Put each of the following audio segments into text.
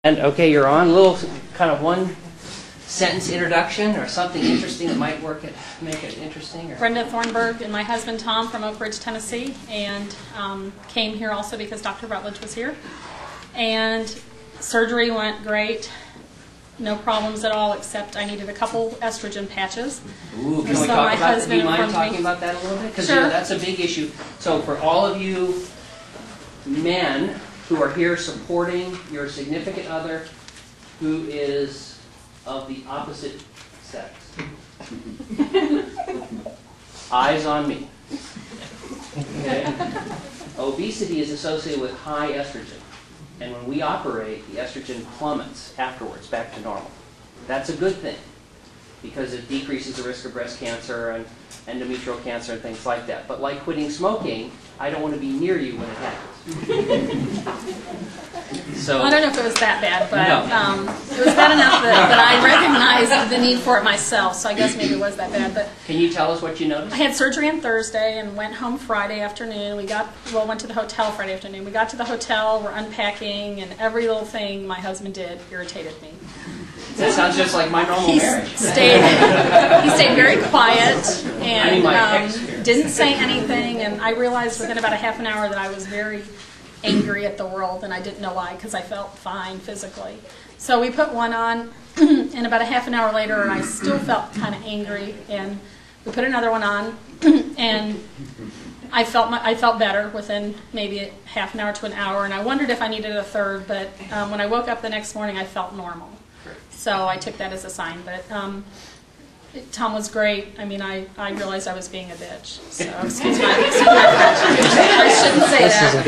And okay, you're on. A little kind of one sentence introduction or something interesting that might make it interesting. Or? Brenda Thornburg and my husband Tom from Oak Ridge, Tennessee, and came here also because Dr. Rutledge was here. And surgery went great. No problems at all, except I needed a couple estrogen patches. Ooh, can we talk about that? Do you mind talking about that a little bit? Because sure. That's a big issue. So for all of you men who are here supporting your significant other who is of the opposite sex, eyes on me. Okay? Obesity is associated with high estrogen. And when we operate, the estrogen plummets afterwards back to normal. That's a good thing because it decreases the risk of breast cancer and endometrial cancer and things like that. But like quitting smoking, I don't want to be near you when it happens. So, well, I don't know if it was that bad, but no. It was bad enough that I recognized the need for it myself, so I guess maybe it was that bad. But can you tell us what you noticed? I had surgery on Thursday and went home Friday afternoon. Went to the hotel Friday afternoon. We got to the hotel, we're unpacking, and every little thing my husband did irritated me. That sounds just like my normal marriage. He stayed very quiet and didn't say anything, and I realized within about a half an hour that I was very angry at the world, and I didn't know why because I felt fine physically. So we put one on, and about a half an hour later, and I still felt kind of angry, and we put another one on, and I felt better within maybe a half an hour to an hour, and I wondered if I needed a third, but when I woke up the next morning, I felt normal. So I took that as a sign, but Tom was great. I mean, I realized I was being a bitch. So excuse my French. I shouldn't say that.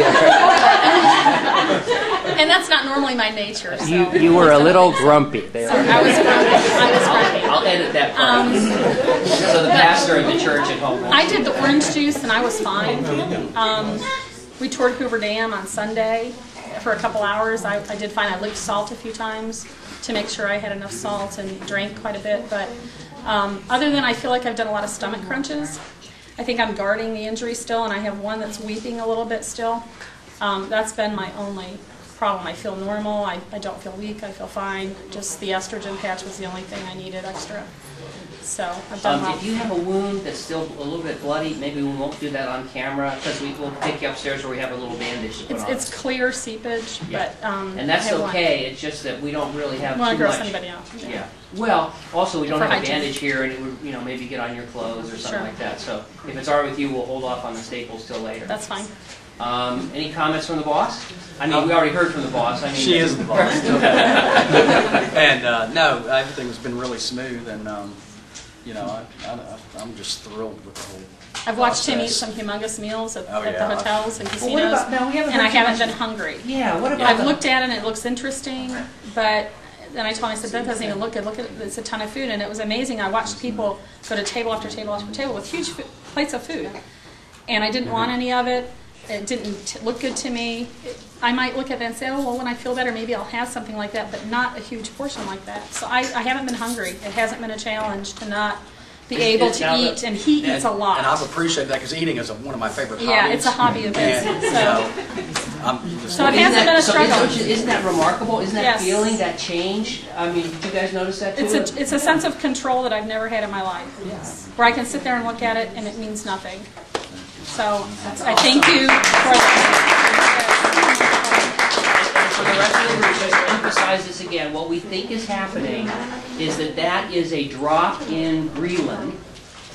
And that's not normally my nature. So you were a little grumpy. So I was grumpy. I'll edit that part. So the pastor of the church at home. I did the orange juice, and I was fine. We toured Hoover Dam on Sunday for a couple hours. I did fine. I licked salt a few times to make sure I had enough salt and drank quite a bit. But other than I feel like I've done a lot of stomach crunches. I think I'm guarding the injury still, and I have one that's weeping a little bit still. That's been my only problem. I feel normal. I don't feel weak. I feel fine. Just the estrogen patch was the only thing I needed extra. So I've done well. If you have a wound that's still a little bit bloody, maybe we won't do that on camera because we'll take you upstairs where we have a little bandage to put on. It's clear seepage, yeah. But and that's okay. It's just that we don't really have too much. Gross anybody out. Yeah. Well, also we don't have a bandage here, and it would maybe get on your clothes or something sure. like that. So if it's all right with you, we'll hold off on the staples till later. That's fine. Any comments from the boss? I mean, we already heard from the boss. I mean, she is the boss. And no, everything's been really smooth, and I'm just thrilled with the whole I've watched him eat some humongous meals at the hotels and casinos, well, and I haven't been hungry. Yeah, what about I've looked at it and it looks interesting, but then I told him, I said, that doesn't even look good. Look at it, it's a ton of food, and it was amazing. I watched people go to table after table after table with huge plates of food, and I didn't want any of it. It didn't look good to me. I might look at it and say, oh, well, when I feel better, maybe I'll have something like that, but not a huge portion like that. So I haven't been hungry. It hasn't been a challenge to not be able to eat, and he eats a lot. And I've appreciated that because eating is one of my favorite hobbies. Yeah, it's a hobby of his. So it hasn't been a struggle. Isn't that remarkable? Isn't that yes. feeling, that change? I mean, did you guys notice that too? It's a sense of control that I've never had in my life. Yes. Where I can sit there and look at it and it means nothing. So I thank you for For the rest of the group, just to emphasize this again, what we think is happening is that is a drop in Ghrelin,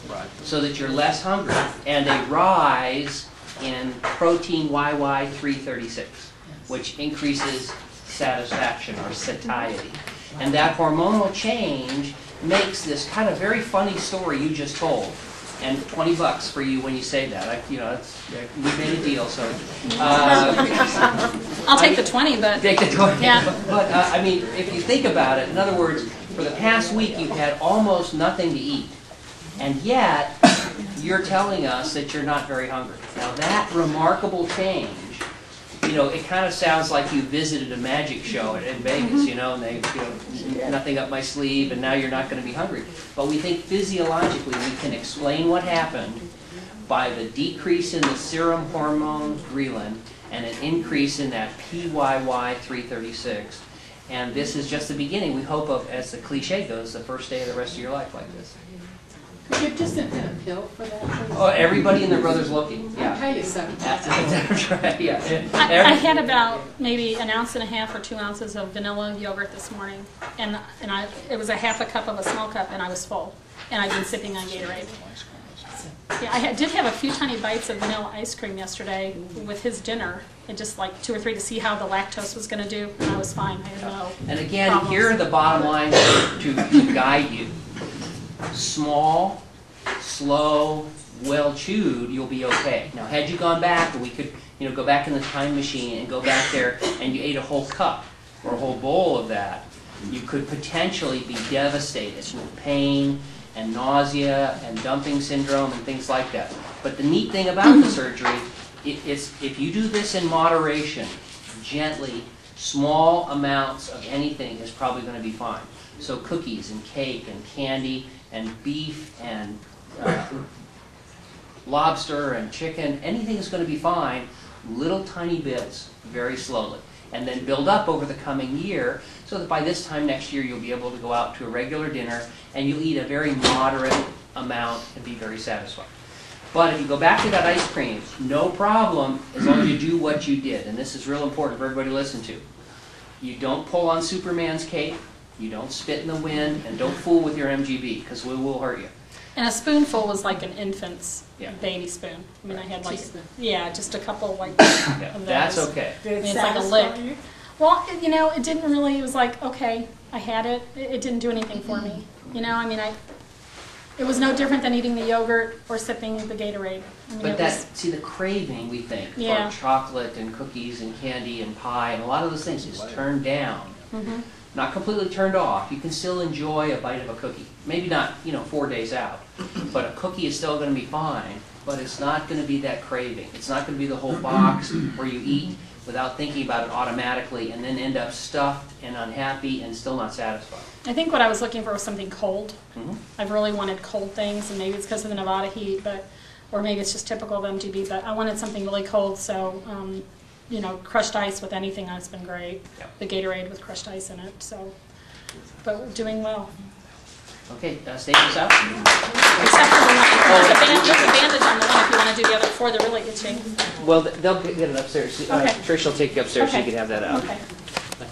right, so that you're less hungry, and a rise in protein YY336, which increases satisfaction or satiety. And that hormonal change makes this kind of very funny story you just told. And $20 for you when you say that. We made a deal, so. I'll take the 20, but. Take the 20. Yeah. But I mean, if you think about it, in other words, for the past week you've had almost nothing to eat, and yet you're telling us that you're not very hungry. Now that remarkable change, it kind of sounds like you visited a magic show in Vegas, and they, nothing up my sleeve, and now you're not going to be hungry. But we think physiologically we can explain what happened by the decrease in the serum hormone Ghrelin and an increase in that PYY336. And this is just the beginning, we hope, of, as the cliche goes, the first day of the rest of your life like this. Could you just invent a pill for that, please? Oh, everybody and their brother's looking. I'll Yeah. pay you something. That's right, yeah. I had about maybe an ounce and a half or 2 ounces of vanilla yogurt this morning, and it was a half a cup of a small cup, and I was full, and I've been sipping on Gatorade. Yeah, I did have a few tiny bites of vanilla ice cream yesterday with his dinner, and just like 2 or 3 to see how the lactose was going to do, and I was fine. I had no And again, problems. here are the bottom lines to guide you. Small, slow, well chewed, you'll be okay. Now, had you gone back, we could, go back in the time machine and go back there, and you ate a whole cup or a whole bowl of that, you could potentially be devastated with pain and nausea and dumping syndrome and things like that. But the neat thing about the surgery is if you do this in moderation, gently, small amounts of anything is probably going to be fine. So cookies and cake and candy and beef and lobster and chicken, anything is going to be fine, little tiny bits, very slowly. And then build up over the coming year so that by this time next year you'll be able to go out to a regular dinner and you'll eat a very moderate amount and be very satisfied. But if you go back to that ice cream, no problem as long as you do what you did. And this is real important for everybody to listen to. You don't pull on Superman's cape, you don't spit in the wind, and don't fool with your MGB because we will hurt you. And a spoonful was like an infant's Yeah. baby spoon. I mean, I had like, Teaspoon. yeah, just a couple like Yeah, of that's those. okay. Did I it mean, it's like a satisfy lick. you? Well, it didn't really, it was like, okay, I had it. It didn't do anything for me. I mean, it was no different than eating the yogurt or sipping the Gatorade. I mean, But see, the craving, we think, Yeah. for chocolate and cookies and candy and pie and a lot of those things is turned down. Mm-hmm. Not completely turned off. You can still enjoy a bite of a cookie. Maybe not, 4 days out. But a cookie is still going to be fine, but it's not going to be that craving. It's not going to be the whole box where you eat without thinking about it automatically and then end up stuffed and unhappy and still not satisfied. I think what I was looking for was something cold. Mhm. I've really wanted cold things, and maybe it's because of the Nevada heat, or maybe it's just typical of MGB, but I wanted something really cold, so, crushed ice with anything has been great. Yeah. The Gatorade with crushed ice in it, so, but we're doing well. Okay, statements out. Except for the one, there's a bandage on the one if you want to do the other 4, they're really itching. Well, they'll get it upstairs. Okay. Trish will take you upstairs so you Okay. can have that out. Okay.